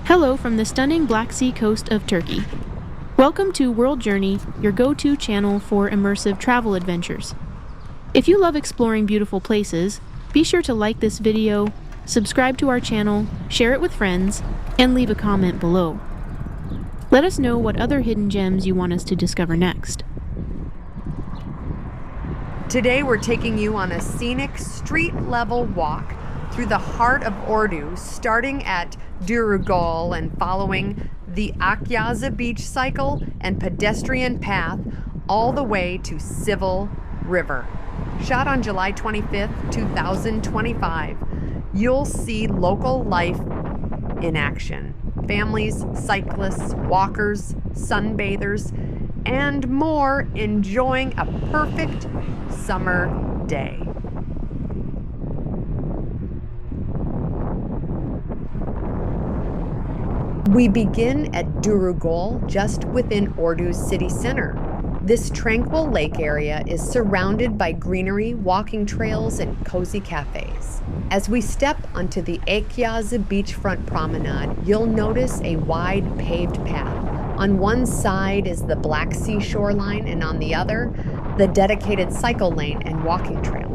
Hello from the stunning Black Sea coast of Turkey. Welcome to World Journey, your go-to channel for immersive travel adventures. If you love exploring beautiful places, be sure to like this video, subscribe to our channel, share it with friends, and leave a comment below. Let us know what other hidden gems you want us to discover next. Today we're taking you on a scenic street-level walk through the heart of Ordu, starting at Durugöl and following the Akyazı Beach cycle and pedestrian path all the way to Civil River. Shot on July 25th, 2025, you'll see local life in action. Families, cyclists, walkers, sunbathers, and more enjoying a perfect summer day. We begin at Durugöl, just within Ordu's city center. This tranquil lake area is surrounded by greenery, walking trails, and cozy cafes. As we step onto the Akyazı beachfront promenade, you'll notice a wide paved path. On one side is the Black Sea shoreline, and on the other, the dedicated cycle lane and walking trail.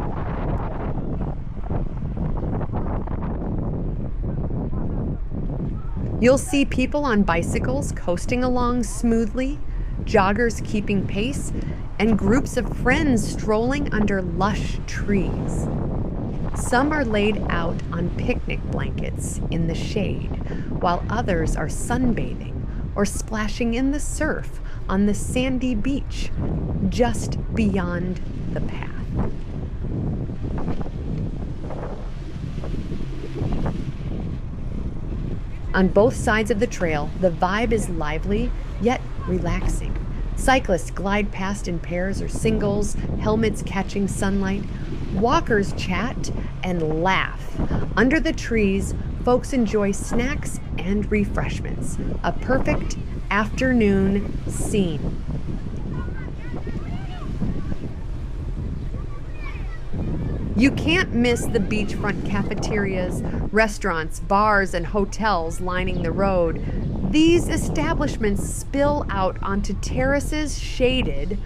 You'll see people on bicycles coasting along smoothly, joggers keeping pace, and groups of friends strolling under lush trees. Some are laid out on picnic blankets in the shade, while others are sunbathing or splashing in the surf on the sandy beach just beyond the path. On both sides of the trail, the vibe is lively yet relaxing. Cyclists glide past in pairs or singles, helmets catching sunlight. Walkers chat and laugh. Under the trees, folks enjoy snacks and refreshments. A perfect afternoon scene. You can't miss the beachfront cafeterias, restaurants, bars, and hotels lining the road. These establishments spill out onto terraces shaded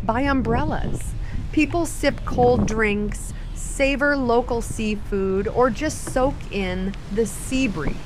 by umbrellas. People sip cold drinks, savor local seafood, or just soak in the sea breeze.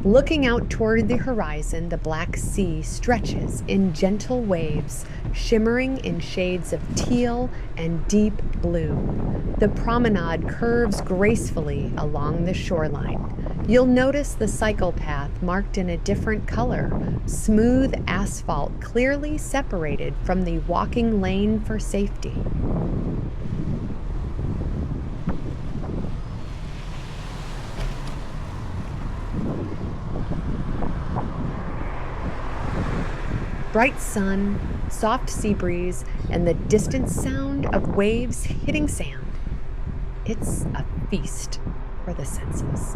Looking out toward the horizon, the Black Sea stretches in gentle waves, shimmering in shades of teal and deep blue. The promenade curves gracefully along the shoreline. You'll notice the cycle path marked in a different color, smooth asphalt clearly separated from the walking lane for safety. Bright sun, soft sea breeze, and the distant sound of waves hitting sand. It's a feast for the senses.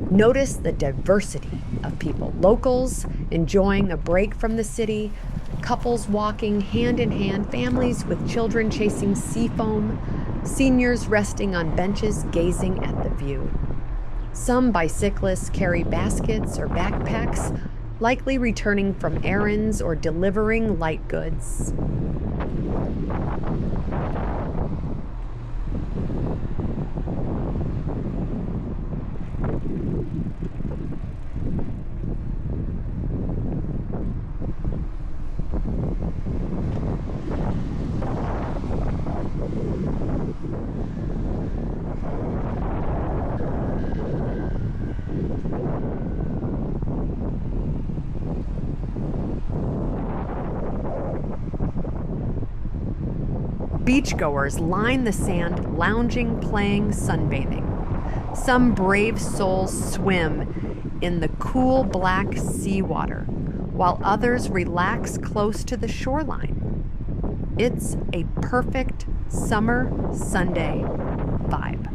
Notice the diversity of people. Locals enjoying a break from the city, couples walking hand in hand, families with children chasing sea foam, seniors resting on benches gazing at the view. Some bicyclists carry baskets or backpacks, likely returning from errands or delivering light goods. Beachgoers line the sand, lounging, playing, sunbathing. Some brave souls swim in the cool black seawater, while others relax close to the shoreline. It's a perfect summer Sunday vibe.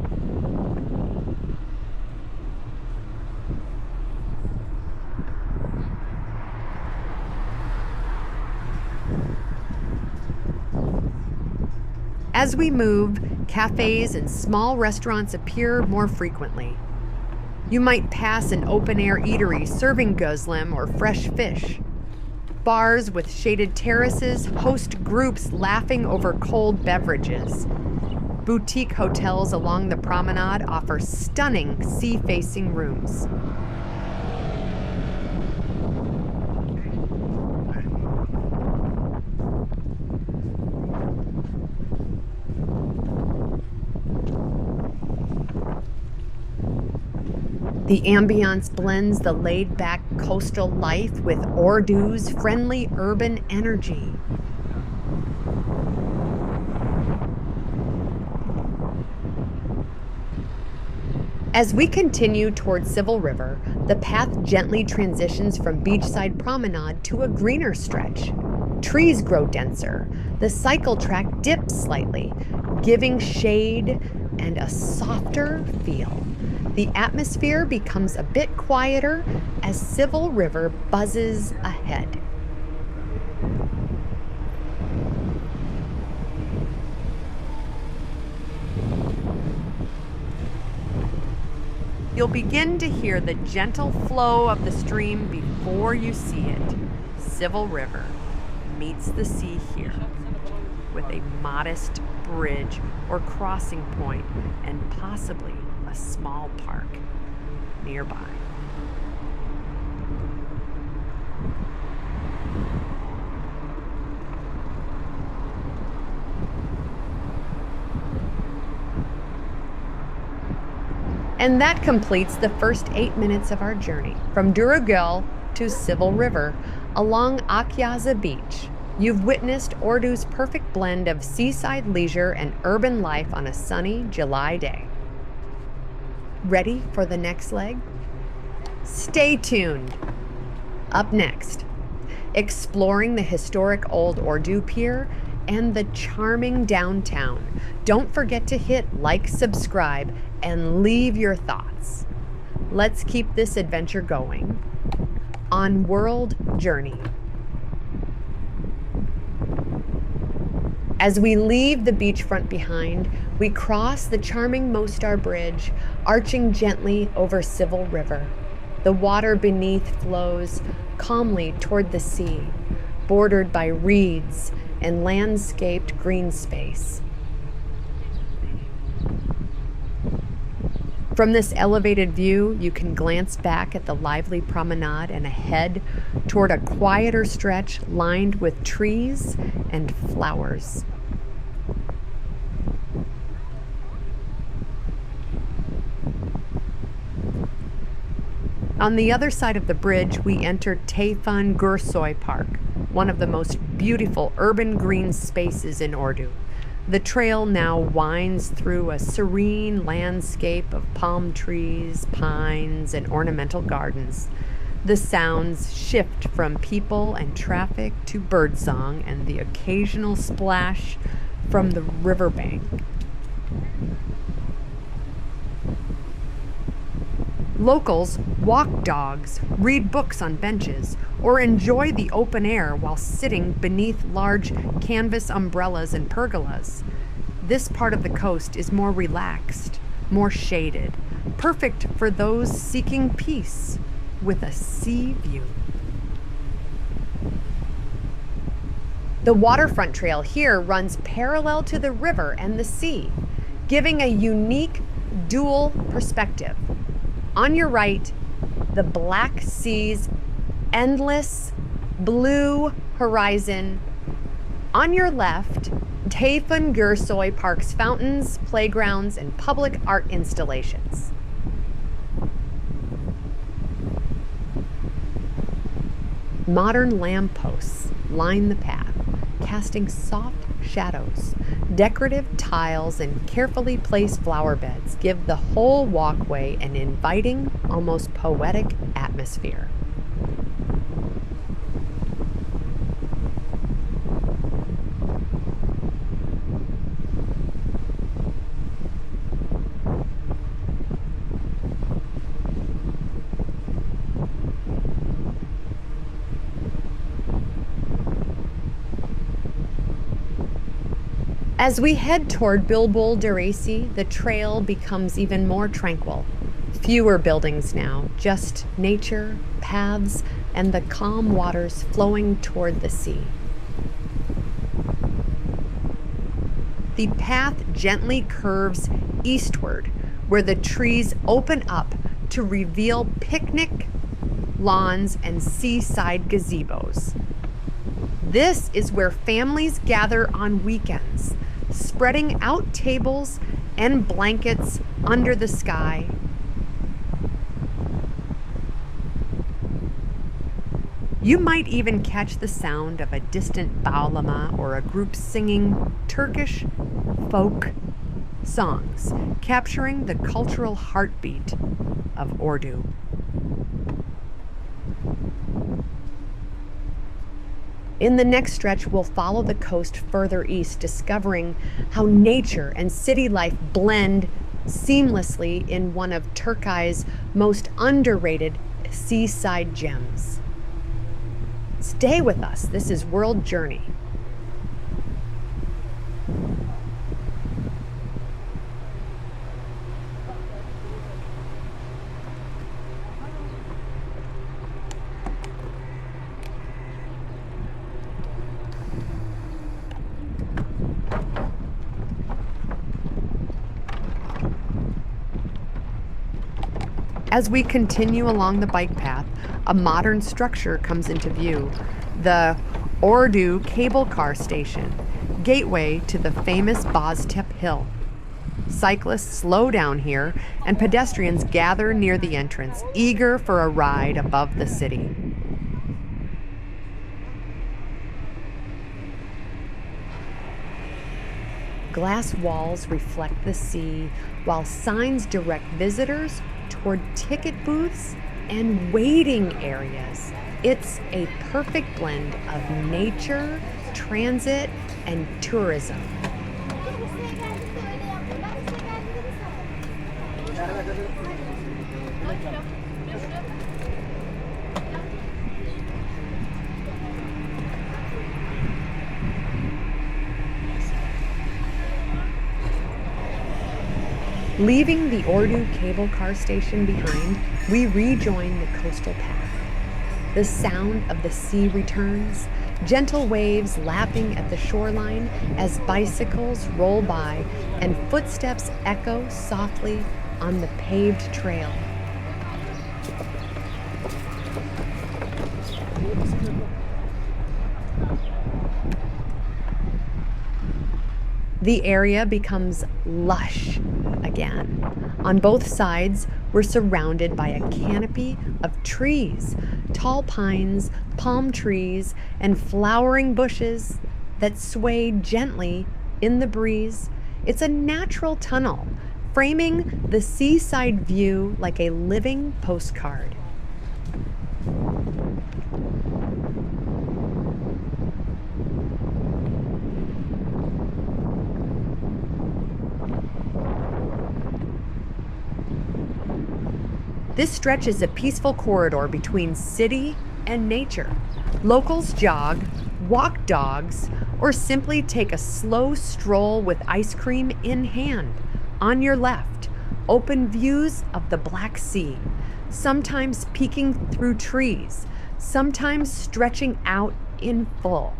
As we move, cafés and small restaurants appear more frequently. You might pass an open-air eatery serving gözlem or fresh fish. Bars with shaded terraces host groups laughing over cold beverages. Boutique hotels along the promenade offer stunning sea-facing rooms. The ambiance blends the laid-back coastal life with Ordu's friendly urban energy. As we continue toward Civil River, the path gently transitions from beachside promenade to a greener stretch. Trees grow denser. The cycle track dips slightly, giving shade and a softer feel. The atmosphere becomes a bit quieter as Civil River buzzes ahead. You'll begin to hear the gentle flow of the stream before you see it. Civil River meets the sea here, with a modest bridge or crossing point and possibly a small park nearby. And that completes the first 8 minutes of our journey from Durugöl to Civil River along Akyazı Beach. You've witnessed Ordu's perfect blend of seaside leisure and urban life on a sunny July day. Ready for the next leg? Stay tuned. Up next, exploring the historic old Ordu Pier and the charming downtown. Don't forget to hit like, subscribe, and leave your thoughts. Let's keep this adventure going on World Journey. As we leave the beachfront behind, we cross the charming Mostar Bridge, arching gently over Civil River. The water beneath flows calmly toward the sea, bordered by reeds and landscaped green space. From this elevated view, you can glance back at the lively promenade and ahead toward a quieter stretch lined with trees and flowers. On the other side of the bridge, we enter Tayfun Gürsoy Park, one of the most beautiful urban green spaces in Ordu. The trail now winds through a serene landscape of palm trees, pines, and ornamental gardens. The sounds shift from people and traffic to birdsong and the occasional splash from the riverbank. Locals walk dogs, read books on benches, or enjoy the open air while sitting beneath large canvas umbrellas and pergolas. This part of the coast is more relaxed, more shaded, perfect for those seeking peace with a sea view. The waterfront trail here runs parallel to the river and the sea, giving a unique dual perspective. On your right, the Black Sea's endless blue horizon. On your left, Tayfun Gürsoy Park's fountains, playgrounds, and public art installations. Modern lampposts line the path, casting soft shadows. Decorative tiles and carefully placed flower beds give the whole walkway an inviting, almost poetic atmosphere. As we head toward Bilbul Deresi, the trail becomes even more tranquil. Fewer buildings now, just nature, paths, and the calm waters flowing toward the sea. The path gently curves eastward, where the trees open up to reveal picnic lawns and seaside gazebos. This is where families gather on weekends, spreading out tables and blankets under the sky. You might even catch the sound of a distant bağlama or a group singing Turkish folk songs, capturing the cultural heartbeat of Ordu. In the next stretch, we'll follow the coast further east, discovering how nature and city life blend seamlessly in one of Turkey's most underrated seaside gems. Stay with us. This is World Journey. As we continue along the bike path, a modern structure comes into view, the Ordu Cable Car Station, gateway to the famous Boztepe Hill. Cyclists slow down here, and pedestrians gather near the entrance, eager for a ride above the city. Glass walls reflect the sea, while signs direct visitors toward ticket booths and waiting areas. It's a perfect blend of nature, transit, and tourism. Leaving the Ordu Cable Car Station behind, we rejoin the coastal path. The sound of the sea returns, gentle waves lapping at the shoreline as bicycles roll by and footsteps echo softly on the paved trail. The area becomes lush again. On both sides, we're surrounded by a canopy of trees, tall pines, palm trees, and flowering bushes that sway gently in the breeze. It's a natural tunnel, framing the seaside view like a living postcard. This stretch is a peaceful corridor between city and nature. Locals jog, walk dogs, or simply take a slow stroll with ice cream in hand. On your left, open views of the Black Sea, sometimes peeking through trees, sometimes stretching out in full.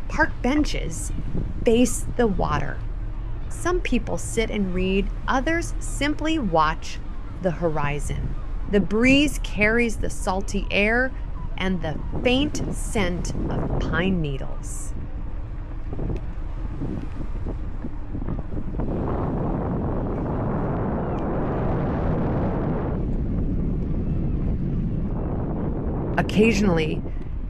Park benches face the water. Some people sit and read, others simply watch the horizon. The breeze carries the salty air and the faint scent of pine needles. Occasionally,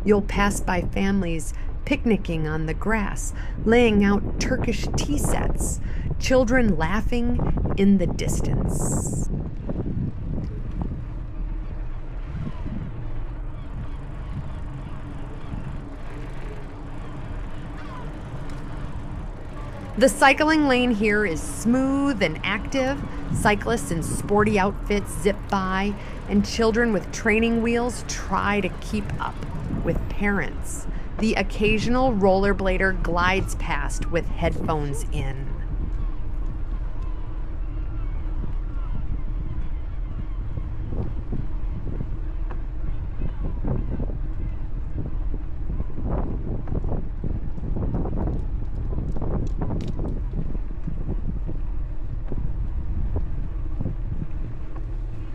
you'll pass by families picnicking on the grass, laying out Turkish tea sets, children laughing in the distance. The cycling lane here is smooth and active. Cyclists in sporty outfits zip by, and children with training wheels try to keep up with parents. The occasional rollerblader glides past with headphones in.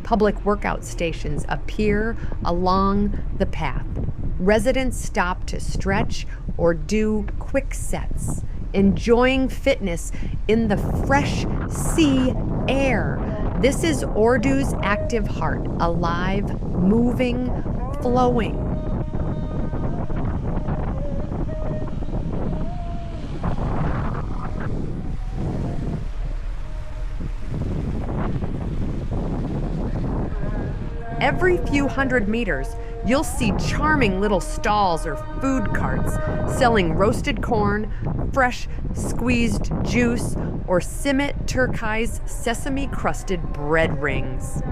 Public workout stations appear along the path. Residents stop to stretch or do quick sets, enjoying fitness in the fresh sea air. This is Ordu's active heart, alive, moving, flowing. Every few hundred meters, you'll see charming little stalls or food carts selling roasted corn, fresh squeezed juice, or simit turquoise sesame-crusted bread rings.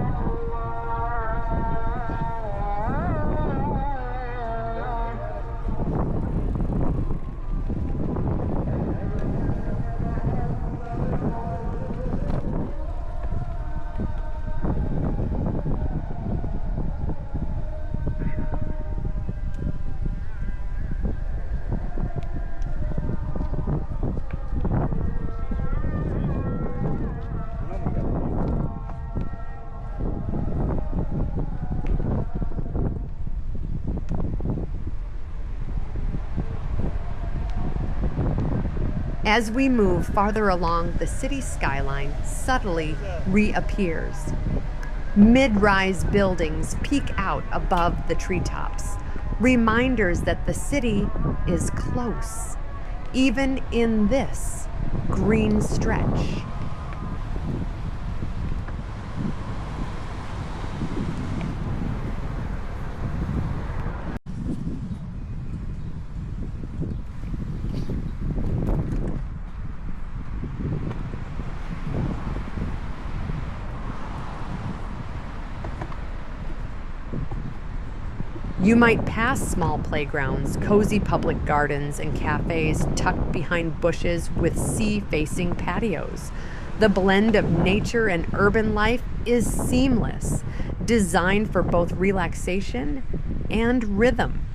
As we move farther along, the city skyline subtly reappears. Mid-rise buildings peek out above the treetops, reminders that the city is close, even in this green stretch. You might pass small playgrounds, cozy public gardens, and cafes tucked behind bushes with sea-facing patios. The blend of nature and urban life is seamless, designed for both relaxation and rhythm.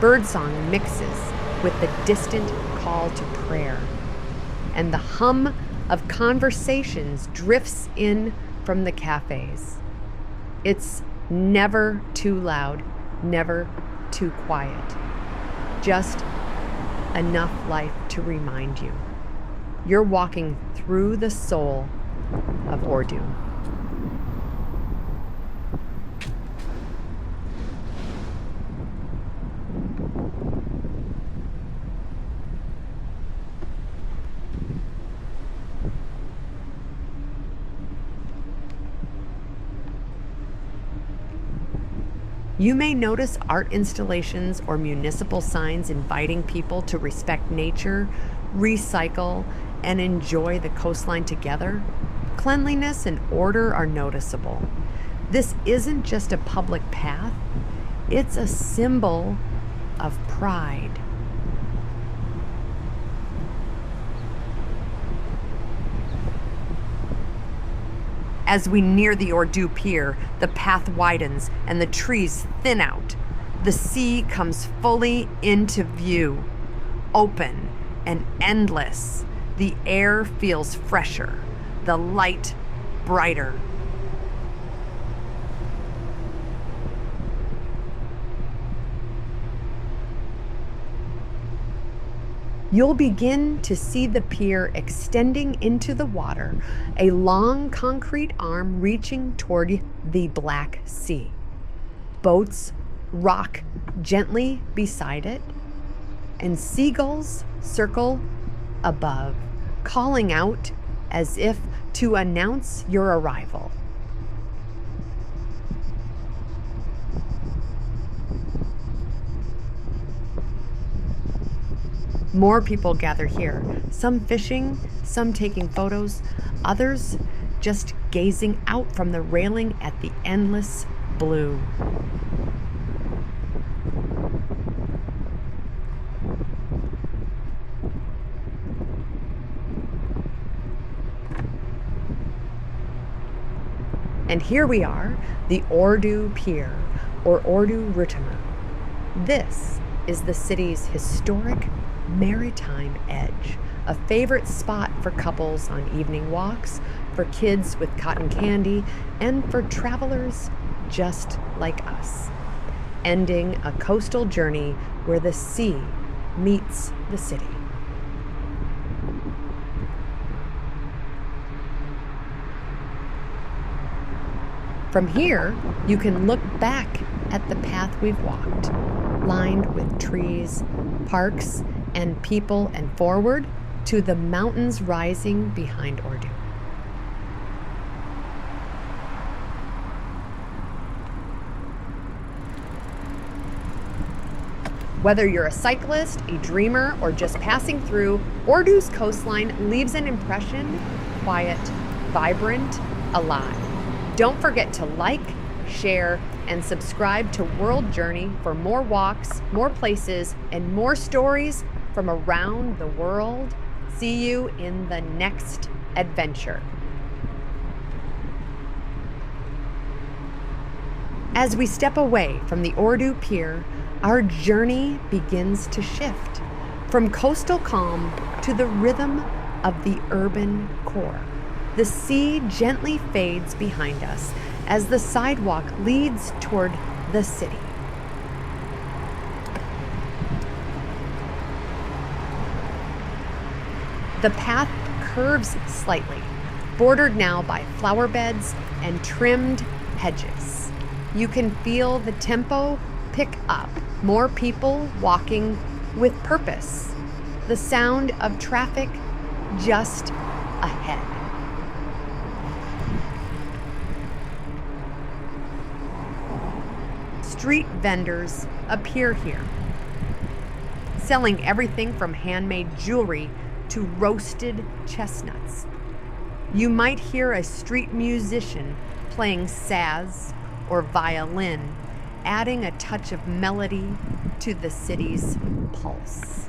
Birdsong mixes with the distant call to prayer, and the hum of conversations drifts in from the cafes. It's never too loud, never too quiet. Just enough life to remind you you're walking through the soul of Ordu. You may notice art installations or municipal signs inviting people to respect nature, recycle, and enjoy the coastline together. Cleanliness and order are noticeable. This isn't just a public path, it's a symbol of pride. As we near the Ordu Pier, the path widens and the trees thin out. The sea comes fully into view, open and endless. The air feels fresher, the light brighter. You'll begin to see the pier extending into the water, a long concrete arm reaching toward the Black Sea. Boats rock gently beside it, and seagulls circle above, calling out as if to announce your arrival. More people gather here, some fishing, some taking photos, others just gazing out from the railing at the endless blue. And here we are, the Ordu Pier, or Ordu Rutama. This is the city's historic maritime edge, a favorite spot for couples on evening walks, for kids with cotton candy, and for travelers just like us, ending a coastal journey where the sea meets the city. From here, you can look back at the path we've walked, lined with trees, parks, and people, and forward to the mountains rising behind Ordu. Whether you're a cyclist, a dreamer, or just passing through, Ordu's coastline leaves an impression: quiet, vibrant, alive. Don't forget to like, share, and subscribe to World Journey for more walks, more places, and more stories from around the world. See you in the next adventure. As we step away from the Ordu Pier, our journey begins to shift from coastal calm to the rhythm of the urban core. The sea gently fades behind us as the sidewalk leads toward the city. The path curves slightly, bordered now by flower beds and trimmed hedges. You can feel the tempo pick up, more people walking with purpose, the sound of traffic just ahead. Street vendors appear here, selling everything from handmade jewelry to roasted chestnuts. You might hear a street musician playing saz or violin, adding a touch of melody to the city's pulse.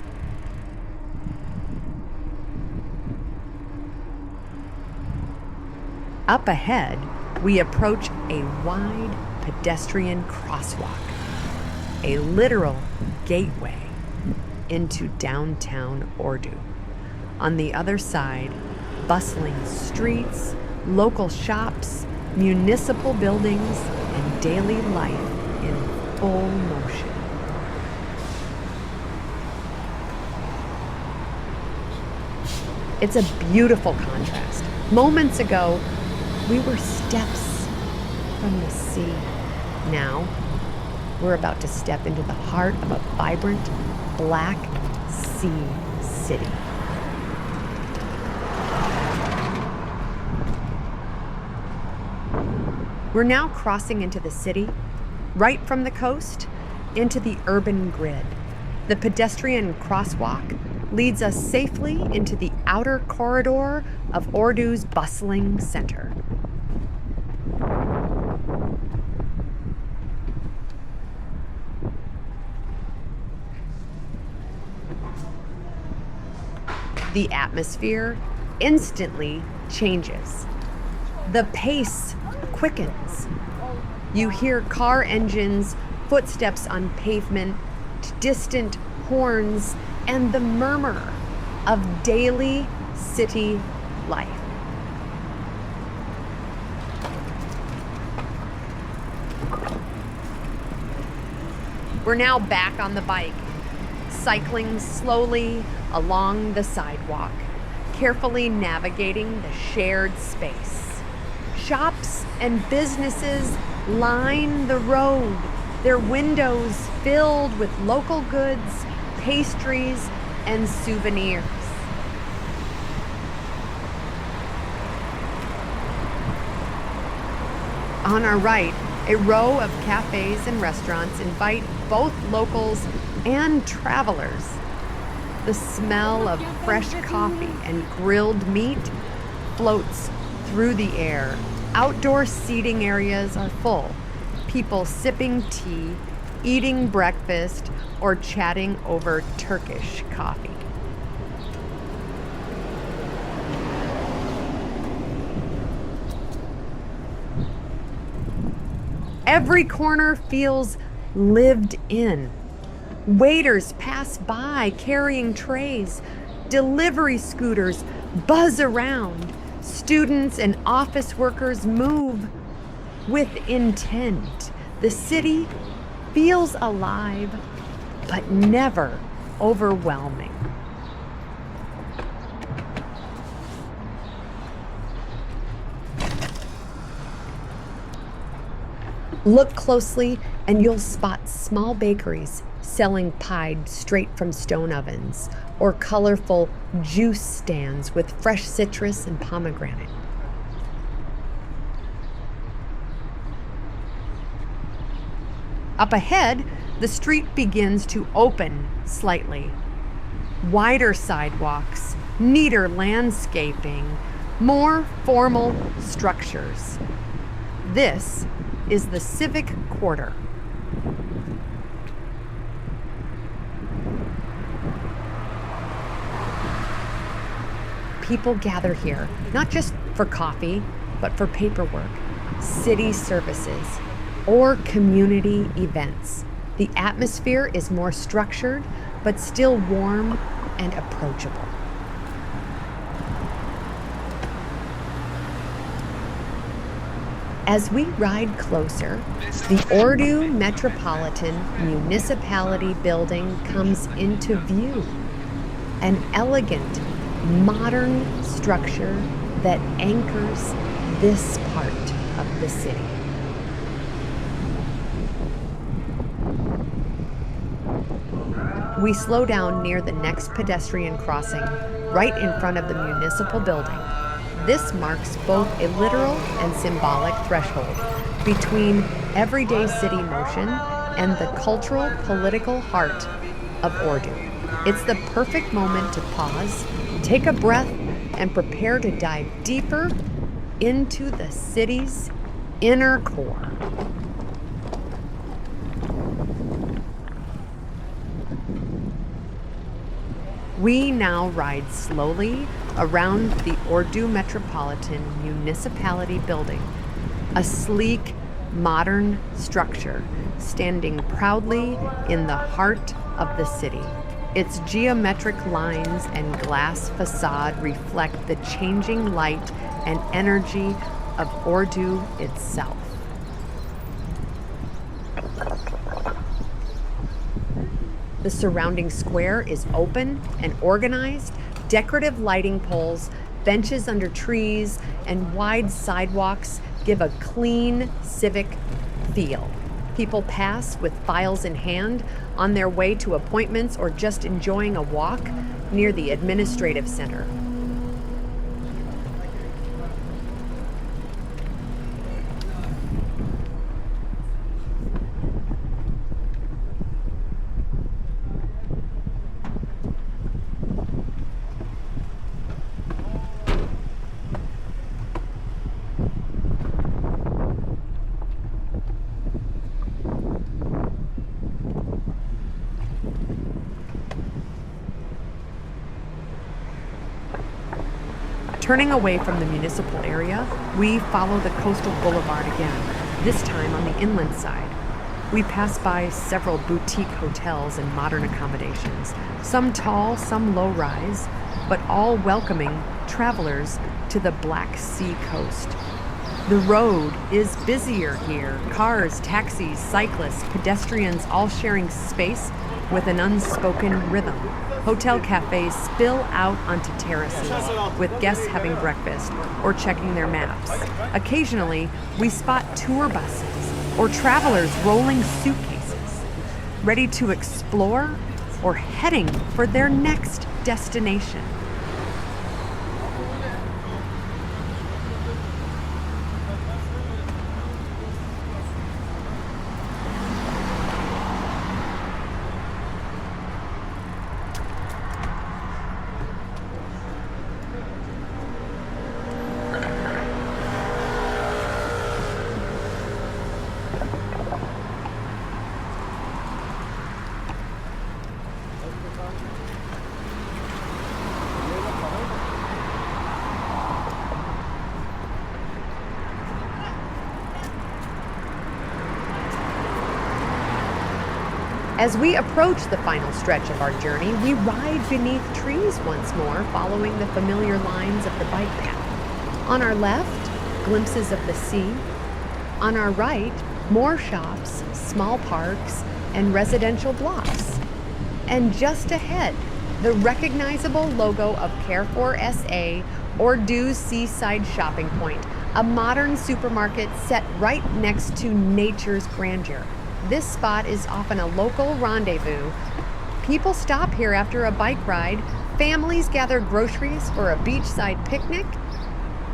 Up ahead, we approach a wide pedestrian crosswalk, a literal gateway into downtown Ordu. On the other side, bustling streets, local shops, municipal buildings, and daily life in full motion. It's a beautiful contrast. Moments ago, we were steps from the sea. Now, we're about to step into the heart of a vibrant Black Sea city. We're now crossing into the city, right from the coast, into the urban grid. The pedestrian crosswalk leads us safely into the outer corridor of Ordu's bustling center. The atmosphere instantly changes. The pace quickens. You hear car engines, footsteps on pavement, distant horns, and the murmur of daily city life. We're now back on the bike, cycling slowly along the sidewalk, carefully navigating the shared space. Shops and businesses line the road, their windows filled with local goods, pastries, and souvenirs. On our right, a row of cafés and restaurants invite both locals and travelers. The smell of fresh coffee and grilled meat floats through the air. Outdoor seating areas are full. People sipping tea, eating breakfast, or chatting over Turkish coffee. Every corner feels lived in. Waiters pass by carrying trays. Delivery scooters buzz around. Students and office workers move with intent. The city feels alive, but never overwhelming. Look closely and you'll spot small bakeries selling pied straight from stone ovens, or colorful juice stands with fresh citrus and pomegranate. Up ahead, the street begins to open slightly. Wider sidewalks, neater landscaping, more formal structures. This is the Civic Quarter. People gather here, not just for coffee, but for paperwork, city services, or community events. The atmosphere is more structured, but still warm and approachable. As we ride closer, the Ordu Metropolitan Municipality building comes into view. An elegant, modern structure that anchors this part of the city. We slow down near the next pedestrian crossing, right in front of the municipal building. This marks both a literal and symbolic threshold between everyday city motion and the cultural, political heart of Ordu. It's the perfect moment to pause, take a breath, and prepare to dive deeper into the city's inner core. We now ride slowly around the Ordu Metropolitan Municipality building, a sleek, modern structure standing proudly in the heart of the city. Its geometric lines and glass facade reflect the changing light and energy of Ordu itself. The surrounding square is open and organized. Decorative lighting poles, benches under trees, and wide sidewalks give a clean, civic feel. People pass with files in hand on their way to appointments or just enjoying a walk near the administrative center. Turning away from the municipal area, we follow the coastal boulevard again, this time on the inland side. We pass by several boutique hotels and modern accommodations, some tall, some low-rise, but all welcoming travelers to the Black Sea coast. The road is busier here. Cars, taxis, cyclists, pedestrians all sharing space with an unspoken rhythm. Hotel cafes spill out onto terraces, with guests having breakfast or checking their maps. Occasionally, we spot tour buses or travelers rolling suitcases, ready to explore or heading for their next destination. As we approach the final stretch of our journey, we ride beneath trees once more, following the familiar lines of the bike path. On our left, glimpses of the sea. On our right, more shops, small parks, and residential blocks. And just ahead, the recognizable logo of Carrefour SA, Ordu's Seaside Shopping Point, a modern supermarket set right next to nature's grandeur. This spot is often a local rendezvous. People stop here after a bike ride, families gather groceries for a beachside picnic,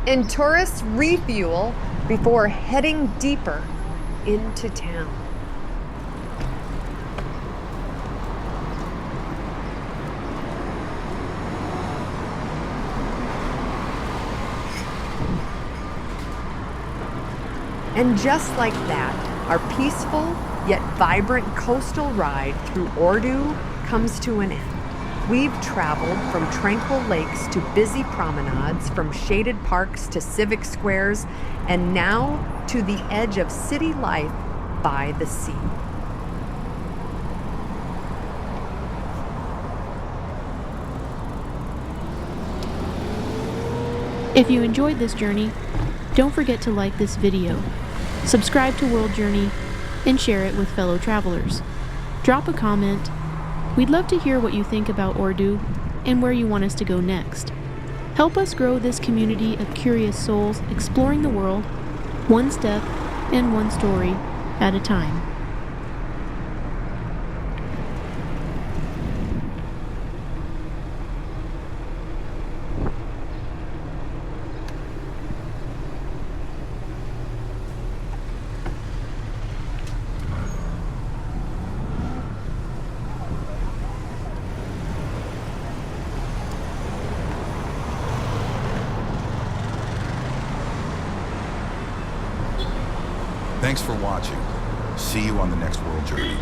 and tourists refuel before heading deeper into town. And just like that, our peaceful yet vibrant coastal ride through Ordu comes to an end. We've traveled from tranquil lakes to busy promenades, from shaded parks to civic squares, and now to the edge of city life by the sea. If you enjoyed this journey, don't forget to like this video, subscribe to World Journey, and share it with fellow travelers. Drop a comment. We'd love to hear what you think about Ordu and where you want us to go next. Help us grow this community of curious souls exploring the world, one step and one story at a time. Thanks for watching. See you on the next World Journey.